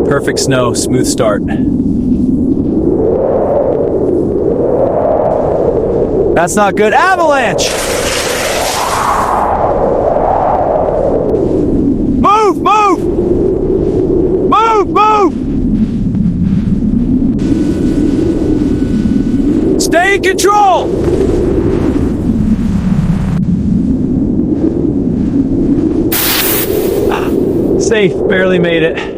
Perfect snow, smooth start. That's not good. Avalanche! Move, move! Move, move! Stay in control! Safe, barely made it.